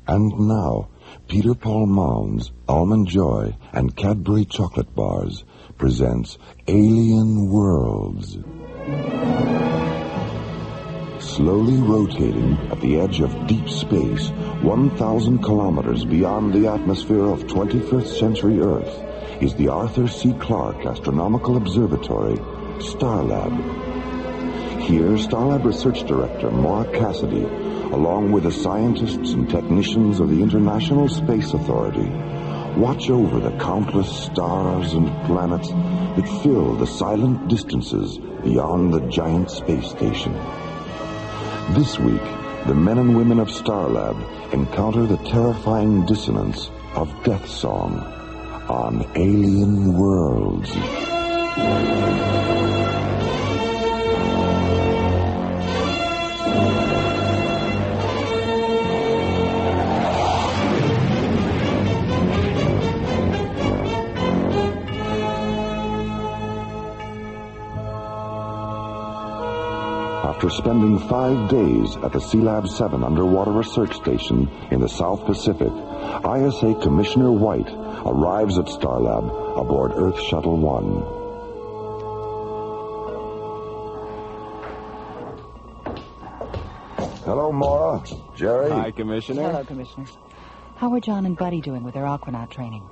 And now, Peter Paul Mound's Almond Joy and Cadbury Chocolate Bars presents Alien Worlds. Slowly rotating at the edge of deep space, 1,000 kilometers beyond the atmosphere of 21st century Earth, is the Arthur C. Clarke Astronomical Observatory, Starlab. Here, Starlab Research Director Maura Cassidy, along with the scientists and technicians of the International Space Authority, watch over the countless stars and planets that fill the silent distances beyond the giant space station. This week, the men and women of Starlab encounter the terrifying dissonance of Death Song on Alien Worlds. After spending 5 days at the Sealab 7 underwater research station in the South Pacific, ISA Commissioner White arrives at Starlab aboard Earth Shuttle 1. Hello, Maura. Jerry. Hi, Commissioner. Hello, Commissioner. How are John and Buddy doing with their aquanaut training?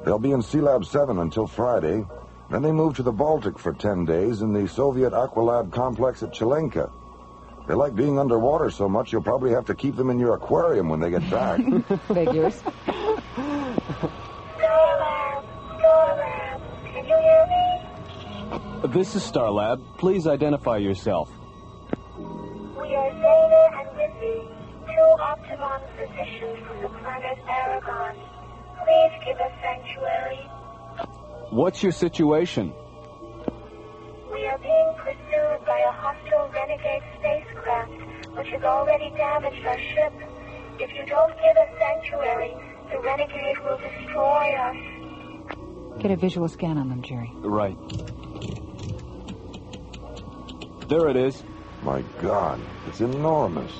They'll be in Sealab 7 until Friday. Then they move to the Baltic for 10 days in the Soviet Aqualab complex at Chilenka. They like being underwater so much you'll probably have to keep them in your aquarium when they get back. Figures. Starlab, can you hear me? This is Starlab. Please identify yourself. We are Zeta and Lizzie, two Optimon physicians from the planet Aragon. Please give us sanctuary. What's your situation? We are being pursued by a hostile renegade spacecraft, which has already damaged our ship. If you don't give us sanctuary, the renegade will destroy us. Get a visual scan on them, Jerry. Right. There it is. My God, it's enormous.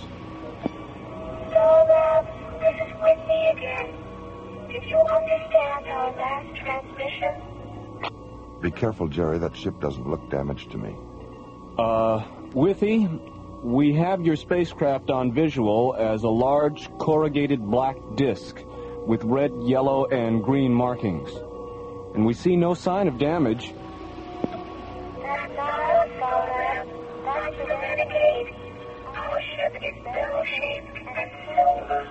Starlab, this is Whitney again. Did you understand our last transmission? Be careful, Jerry. That ship doesn't look damaged to me. Withy, we have your spacecraft on visual as a large corrugated black disc with red, yellow, and green markings. And we see no sign of damage. That's not us, Starlab. That's the renegade. Our ship is bell-shaped and silver.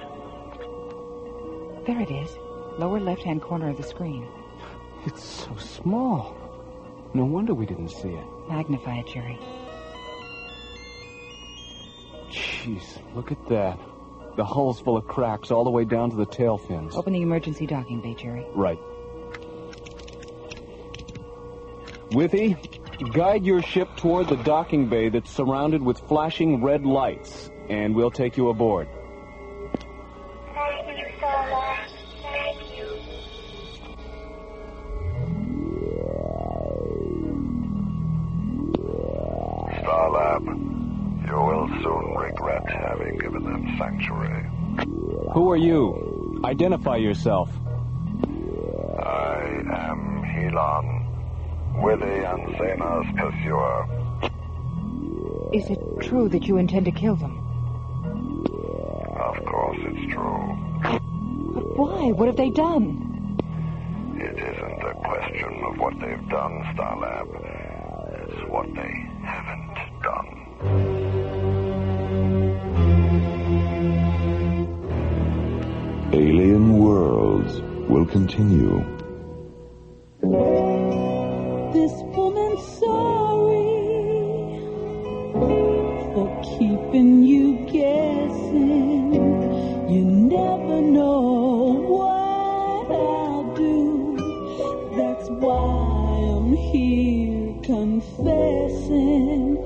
There it is. Lower left-hand corner of the screen. It's so small. No wonder we didn't see it. Magnify it, Jerry. Jeez, look at that. The hull's full of cracks all the way down to the tail fins. Open the emergency docking bay, Jerry. Right. Withy, guide your ship toward the docking bay that's surrounded with flashing red lights, and we'll take you aboard. Thank you, Starlab. Thank you. Starlab, you will soon regret having given them sanctuary. Who are you? Identify yourself. I am Helon, Willie and Zena's pursuer. Is it true that you intend to kill them? Of course it's true. But why? What have they done? It isn't a question of what they've done, Starlab. It's what they haven't done. Alien Worlds will continue. This woman's sorry for keeping you guessing. You never know what I'll do. That's why I'm here confessing.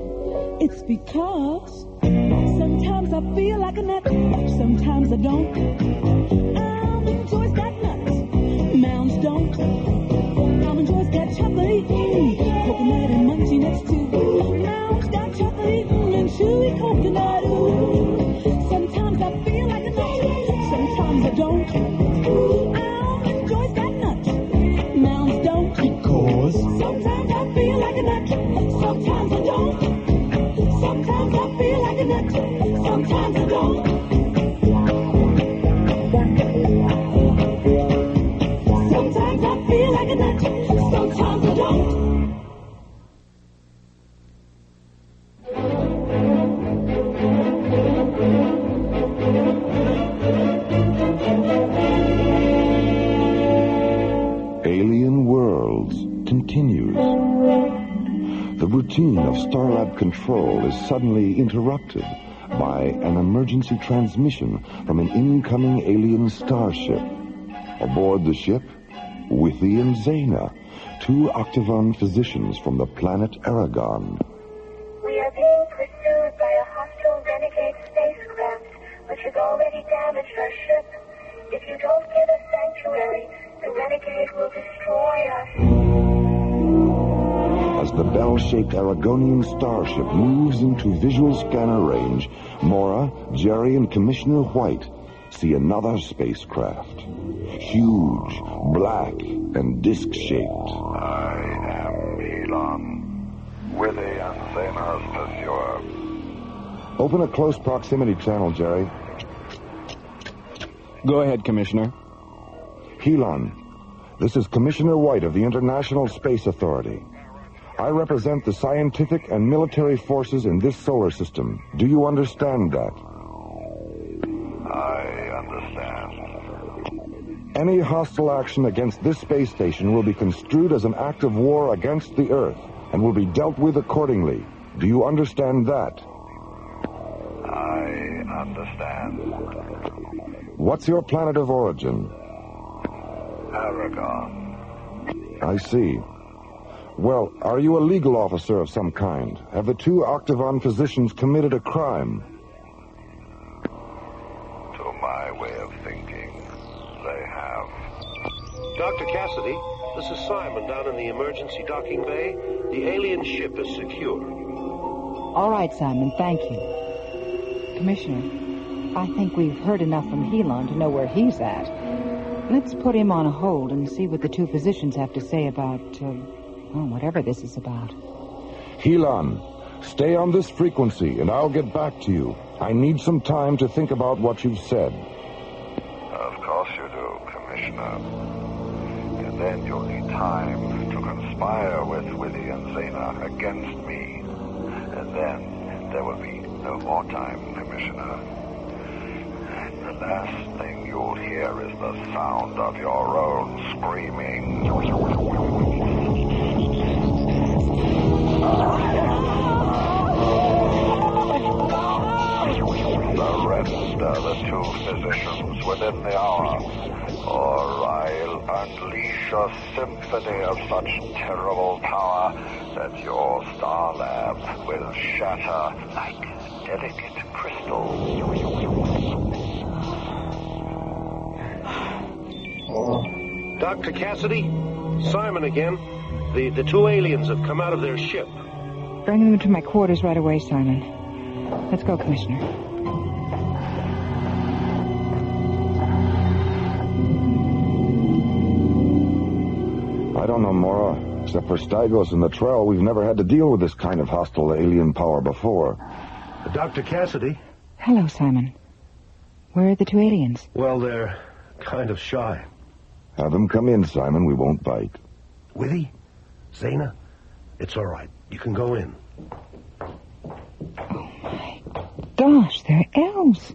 It's because sometimes I feel like a nut, sometimes I don't. Almond Joy's got nuts, Mounds don't. Almond Joy's got chocolate, coconut and munchy nuts too. Mounds got chocolate and chewy coconut. Ooh. Sometimes I feel like a nut, sometimes sometimes I don't. Sometimes I feel like a nut, sometimes I don't. Alien Worlds continues. The routine of Starlab control is suddenly interrupted by an emergency transmission from an incoming alien starship. Aboard the ship, Withy and Zena, two Octagon physicians from the planet Aragon. We are being pursued by a hostile renegade spacecraft, which has already damaged our ship. If you don't give us sanctuary, the renegade will destroy us. As the bell-shaped Aragonian starship moves into visual scanner range, Mora, Jerry, and Commissioner White see another spacecraft. Huge, black, and disc-shaped. I am Elon, Withy and Zena's pursuer. Open a close proximity channel, Jerry. Go ahead, Commissioner. Helon, this is Commissioner White of the International Space Authority. I represent the scientific and military forces in this solar system. Do you understand that? I understand. Any hostile action against this space station will be construed as an act of war against the Earth and will be dealt with accordingly. Do you understand that? I understand. What's your planet of origin? Aragon. I see. Well, are you a legal officer of some kind? Have the two Octagon physicians committed a crime? To my way of thinking, they have. Dr. Cassidy, this is Simon down in the emergency docking bay. The alien ship is secure. All right, Simon, thank you. Commissioner, I think we've heard enough from Helon to know where he's at. Let's put him on hold and see what the two physicians have to say about, whatever this is about. Helon, stay on this frequency and I'll get back to you. I need some time to think about what you've said. Of course you do, Commissioner. And then you'll need time to conspire with Withy and Zena against me. And then there will be no more time, Commissioner. The last thing you'll hear is the sound of your own screaming. Surrender the two physicians within the hour, or I'll unleash a symphony of such terrible power that your Starlab will shatter like delicate crystal. Dr. Cassidy, Simon again. The two aliens have come out of their ship. Bring them to my quarters right away, Simon. Let's go, Commissioner. I don't know, Mora. Except for Stygos and the Trell, we've never had to deal with this kind of hostile alien power before. Dr. Cassidy? Hello, Simon. Where are the two aliens? Well, they're kind of shy. Have them come in, Simon. We won't bite. Withy? Zena? It's all right. You can go in. Oh, my gosh, they're elves.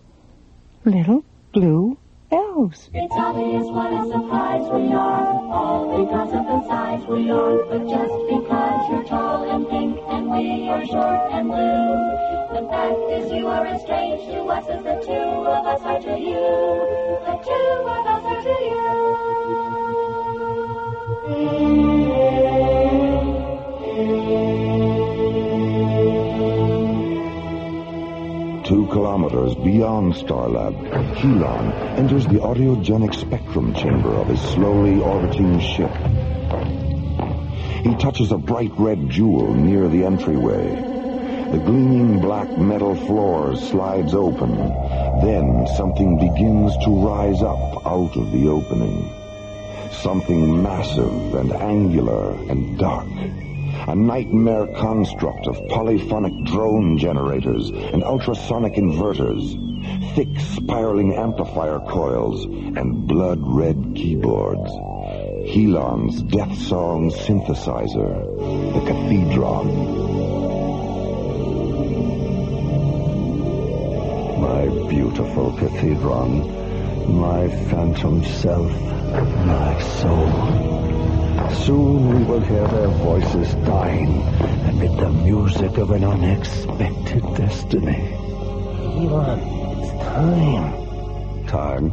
Little blue elves. It's obvious what a surprise we are, all because of the size we are. But just because you're tall and pink and we are short and blue, the fact is you are as strange to us as the two of us are to you. The two of us are to you. 2 kilometers beyond Starlab, Helon enters the audiogenic spectrum chamber of his slowly orbiting ship. He touches a bright red jewel near the entryway. The gleaming black metal floor slides open. Then something begins to rise up out of the opening. Something massive and angular and dark. a nightmare construct of polyphonic drone generators and ultrasonic inverters, thick spiraling amplifier coils, and blood-red keyboards. Helon's death song synthesizer, the Cathedron. My beautiful Cathedron, my phantom self, my soul. Soon we will hear their voices dying amid the music of an unexpected destiny. Elon, it's time. Time?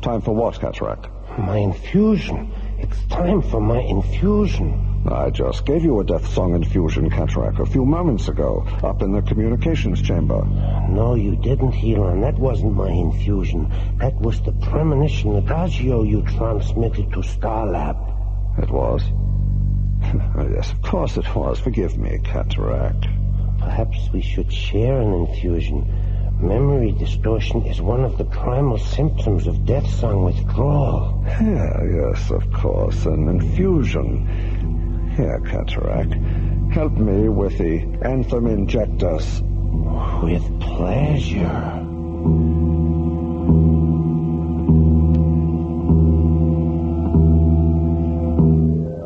Time for what, Cataract? My infusion. It's time for my infusion. I just gave you a death song infusion, Cataract, a few moments ago, up in the communications chamber. No, you didn't, Elon. That wasn't my infusion. That was the premonition adagio you transmitted to Starlab. It was? Yes, of course it was. Forgive me, Cataract. Perhaps we should share an infusion. Memory distortion is one of the primal symptoms of death song withdrawal. Yeah, yes, of course, an infusion. Here, Cataract, help me with the anthem injectus. With pleasure.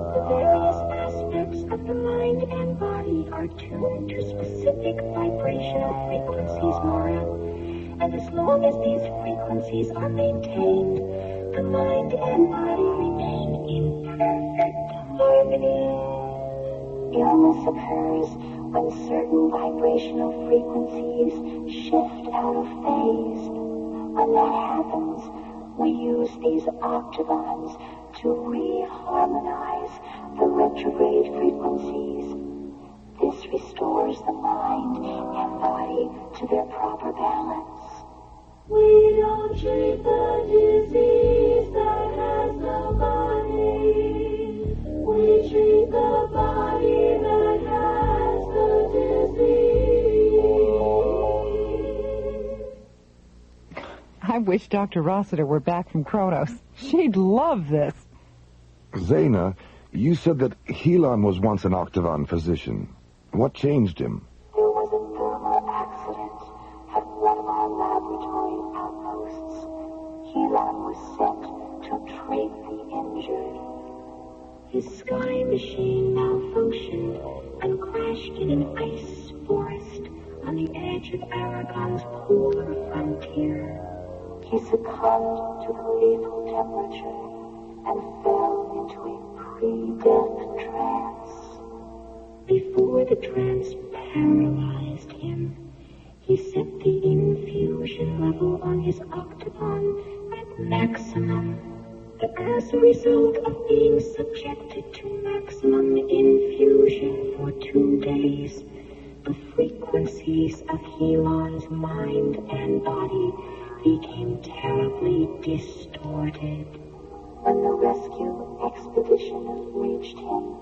The various aspects of the mind and body are tuned to specific vibrational frequencies, Mara. And as long as these frequencies are maintained, the mind and body remain in perfect harmony. Illness occurs when certain vibrational frequencies shift out of phase. When that happens, we use these octavons to reharmonize the retrograde frequencies. This restores the mind and body to their proper balance. We don't treat the disease that has no body. We treat the body that has the disease. I wish Dr. Rossiter were back from Kronos. She'd love this. Zaina, you said that Helon was once an Octagon physician. What changed him? There was a thermal accident at one of our laboratory outposts. Helon was sent to treat the injured. His sky machine malfunctioned and crashed in an ice forest on the edge of Aragon's polar frontier. He succumbed to the lethal temperature and fell into a pre-death trance. Before the trance paralyzed him, he set the infusion level on his octagon at maximum. As a result of being subjected to maximum infusion for 2 days, the frequencies of Helon's mind and body became terribly distorted. When the rescue expedition reached him,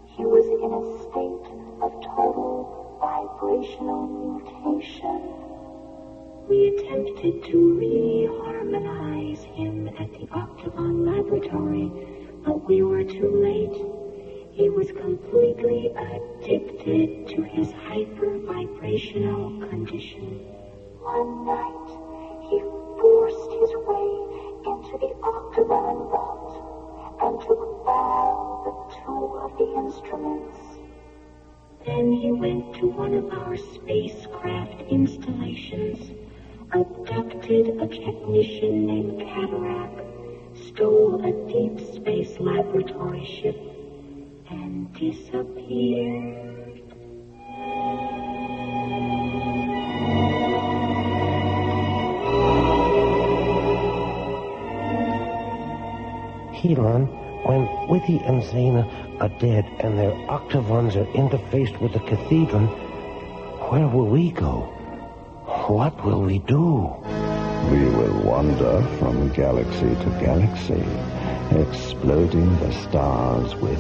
he was in a state of total vibrational mutation. We attempted to reharmonize him at the Octagon Laboratory, but we were too late. He was completely addicted to his hyper-vibrational condition. One night, he forced his way into the Octagon vault and took all but 2 of the instruments. Then he went to one of our spacecraft installations, abducted a technician named Cataract, stole a deep space laboratory ship, and disappeared. Helon, when Withy and Zaina are dead and their octavons are interfaced with the Cathedron, where will we go? What will we do? We will wander from galaxy to galaxy, exploding the stars with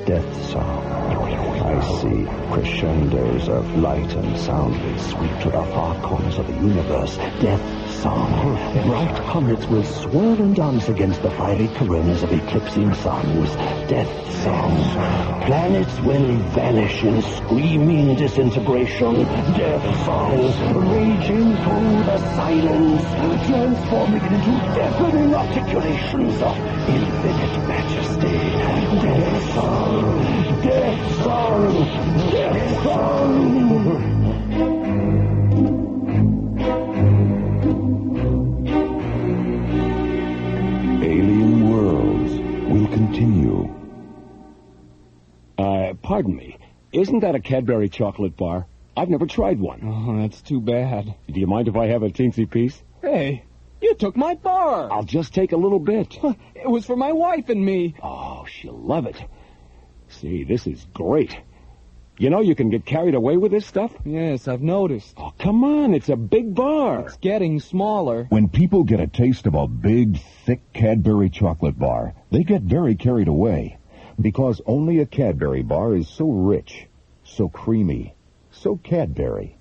death song. I see crescendos of light and sound that sweep to the far corners of the universe. Death song. Bright comets will swirl and dance against the fiery coronas of eclipsing suns. Death song. Planets will vanish in screaming disintegration. Death song. Raging through the silence, transforming it into deafening articulations of infinite majesty. Death song. Death song. Death song. Alien Worlds will continue. Pardon me. Isn't that a Cadbury chocolate bar? I've never tried one. Oh, that's too bad. Do you mind if I have a teensy piece? Hey, you took my bar. I'll just take a little bit. It was for my wife and me. Oh, she'll love it. See, this is great. You know you can get carried away with this stuff? Yes, I've noticed. Oh, come on. It's a big bar. It's getting smaller. When people get a taste of a big, thick Cadbury chocolate bar, they get very carried away. Because only a Cadbury bar is so rich, so creamy, so Cadbury.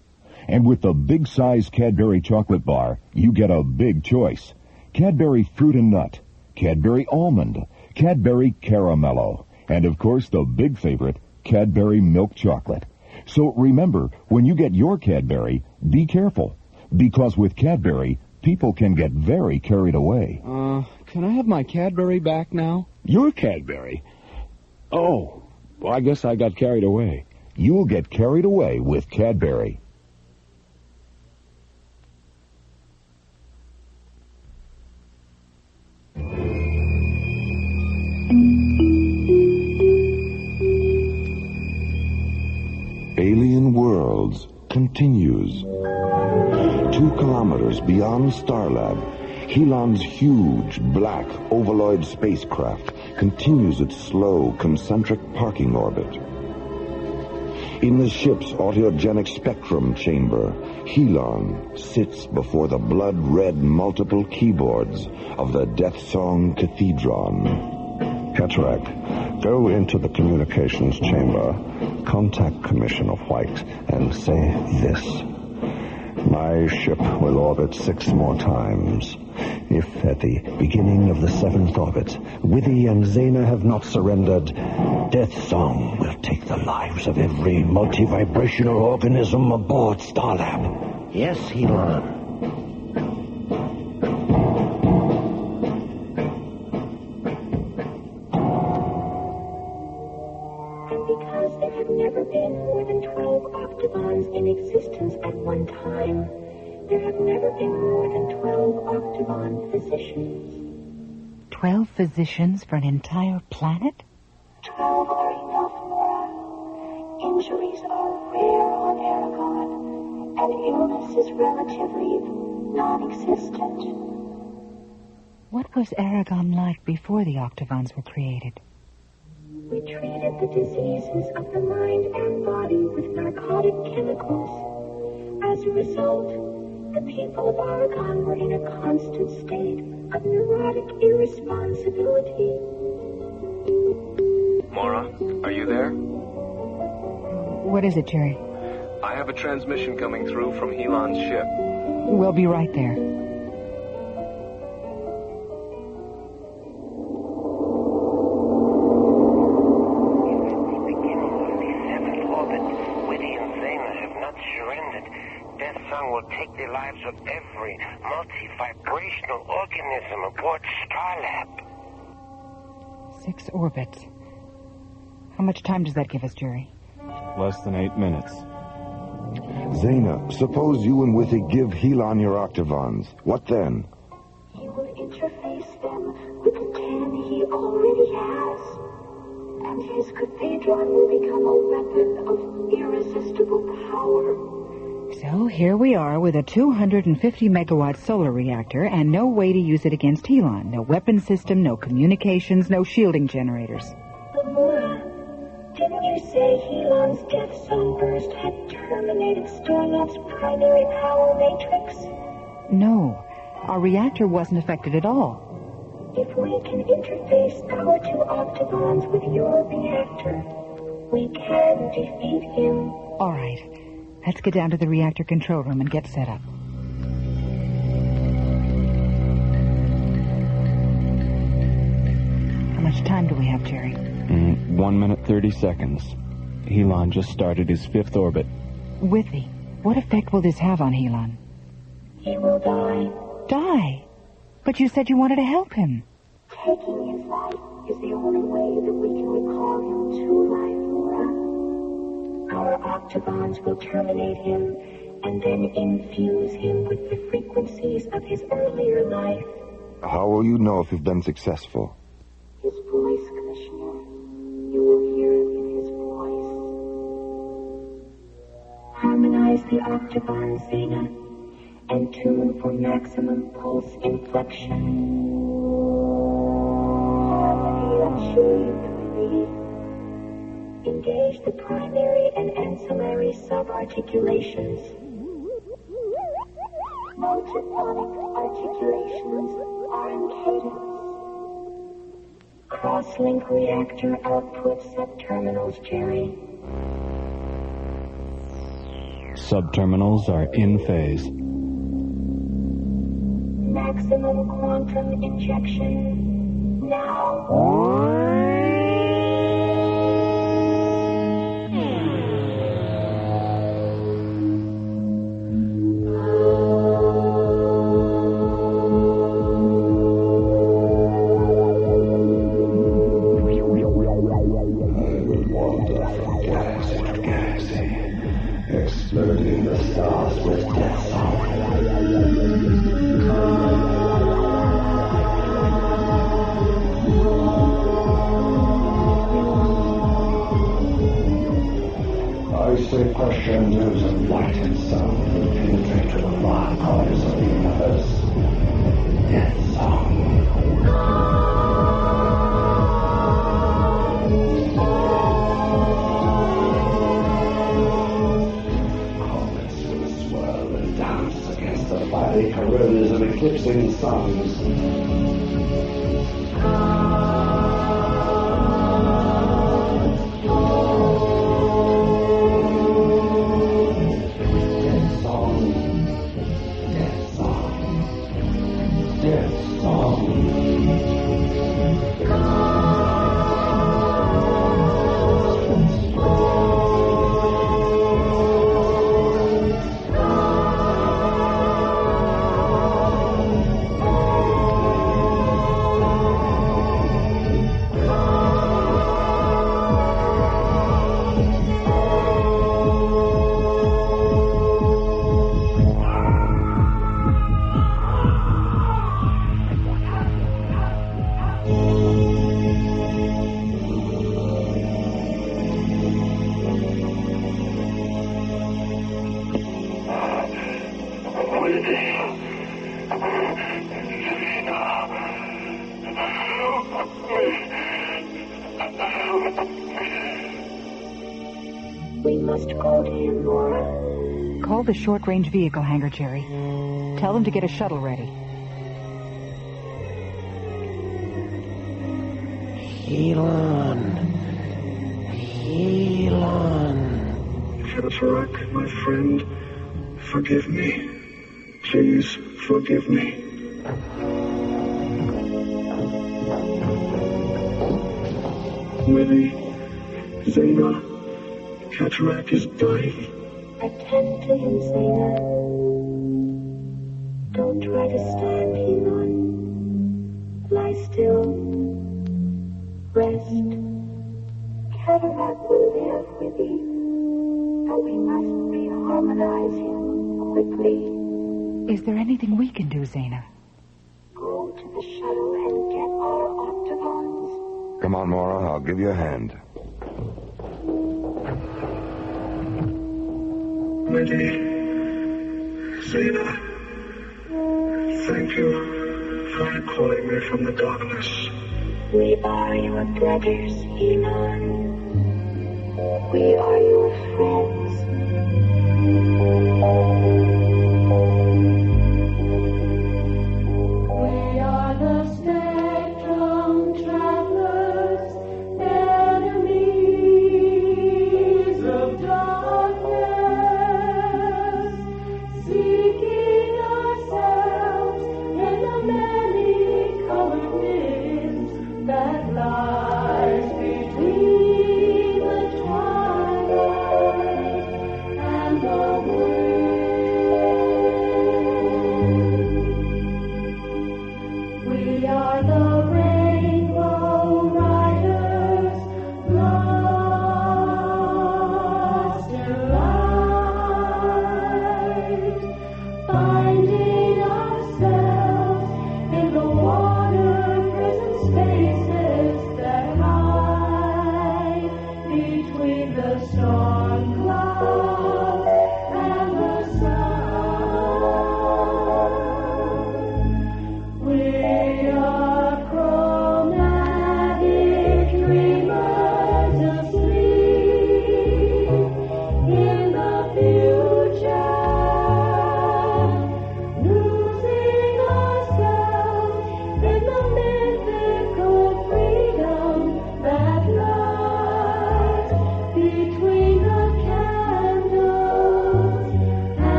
And with the big-size Cadbury chocolate bar, you get a big choice. Cadbury Fruit and Nut, Cadbury Almond, Cadbury Caramello, and of course the big favorite, Cadbury Milk Chocolate. So remember, when you get your Cadbury, be careful. Because with Cadbury, people can get very carried away. Can I have my Cadbury back now? Your Cadbury? Oh, well, I guess I got carried away. You'll get carried away with Cadbury. Alien Worlds continues. 2 kilometers beyond Starlab, Helon's huge, black, ovaloid spacecraft continues its slow, concentric parking orbit. In the ship's autogenic spectrum chamber, Helon sits before the blood-red multiple keyboards of the Death Song Cathedron. Cataract, go into the communications chamber, contact Commissioner White, and say this. My ship will orbit 6 more times. If at the beginning of the 7th orbit, Withy and Zena have not surrendered, Death Song will take the lives of every multi-vibrational organism aboard Starlab. Yes, Helon. And because there have never been more than 12 octagons in existence at one time, there have never been more than 12 octagon physicians. 12 physicians for an entire planet? 12 are enough, Mora. Injuries are rare on Aragon, and illness is relatively non-existent. What was Aragon like before the octagons were created? We treated the diseases of the mind and body with narcotic chemicals. As a result, the people of Aragon were in a constant state of neurotic irresponsibility. Mora, are you there? What is it, Jerry? I have a transmission coming through from Helon's ship. We'll be right there. Will take the lives of every multi-vibrational organism aboard Starlab. 6 orbits. How much time does that give us, Jerry? Less than 8 minutes. Zena, suppose you and Withy give Helon your octagons. What then? He will interface them with the 10 he already has. And his cathedron will become a weapon of irresistible power. So here we are with a 250-megawatt solar reactor and no way to use it against Helon. No weapon system, no communications, no shielding generators. But Mora, didn't you say Helon's death sunburst had terminated Starlab's primary power matrix? No, our reactor wasn't affected at all. If we can interface our 2 octagons with your reactor, we can defeat him. All right. Let's get down to the reactor control room and get set up. time do we have, Jerry? 1 minute, 30 seconds. Helon just started his 5th orbit. Withy, what effect will this have on Helon? He will die. Die? But you said you wanted to help him. Taking his life is the only way that we can recall him to life, Laura. Our octagons will terminate him and then infuse him with the frequencies of his earlier life. How will you know if you've been successful? His voice, Commissioner. You will hear it in his voice. Harmonize the octagons, Zena, and tune for maximum pulse inflection. Harmony achieved, Lee. Engage the primary and ancillary subarticulations. Multiphonic articulations are in cadence. Cross-link reactor output subterminals, Jerry. Subterminals are in phase. Maximum quantum injection now. Exploding the stars with death song. I say crescendos of light and sound will penetrate to the far corners of the universe. Death song. The fiery coronas of eclipsing suns. Death song. Death song. Death song. We must go to him, Laura. Call the short-range vehicle hangar, Jerry. Tell them to get a shuttle ready. Elon. Cataract, my friend, forgive me. Please forgive me. Willie, Zena, Cataract is dying. Attend to him, Zena. Don't try to stand, Elon. Lie still. Rest. Cataract will live with you. But we must reharmonize him quickly. Is there anything we can do, Zena? Go to the shuttle and get our octagons. Come on, Mora. I'll give you a hand. Lady, Zena, thank you for calling me from the darkness. We are your brothers, Elon. We are your friends. We are the spectrum travelers, enemies of darkness, seeking ourselves in the many colored winds that lie.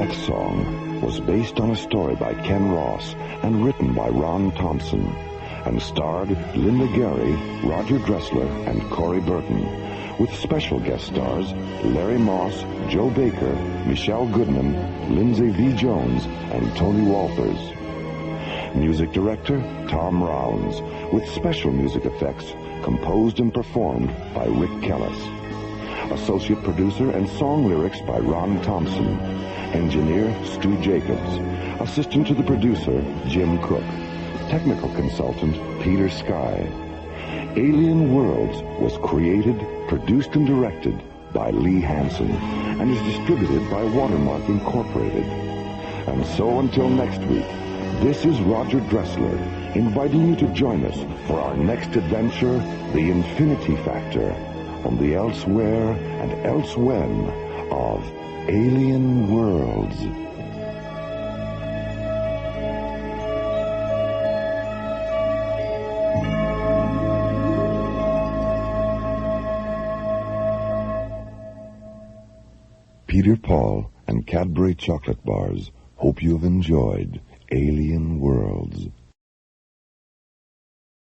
Death Song was based on a story by Ken Ross and written by Ron Thompson, and starred Linda Gary, Roger Dressler, and Corey Burton, with special guest stars Larry Moss, Joe Baker, Michelle Goodman, Lindsay V. Jones, and Tony Walters. Music director Tom Rounds, with special music effects composed and performed by Rick Kellis. Associate producer and song lyrics by Ron Thompson. Engineer Stu Jacobs. Assistant to the producer Jim Cook. Technical consultant Peter Sky. Alien Worlds was created, produced, and directed by Lee Hansen and is distributed by Watermark Incorporated. And so until next week, this is Roger Dressler inviting you to join us for our next adventure, The Infinity Factor, on the elsewhere and elsewhen of Alien Worlds. Peter Paul and Cadbury chocolate bars hope you have enjoyed Alien Worlds.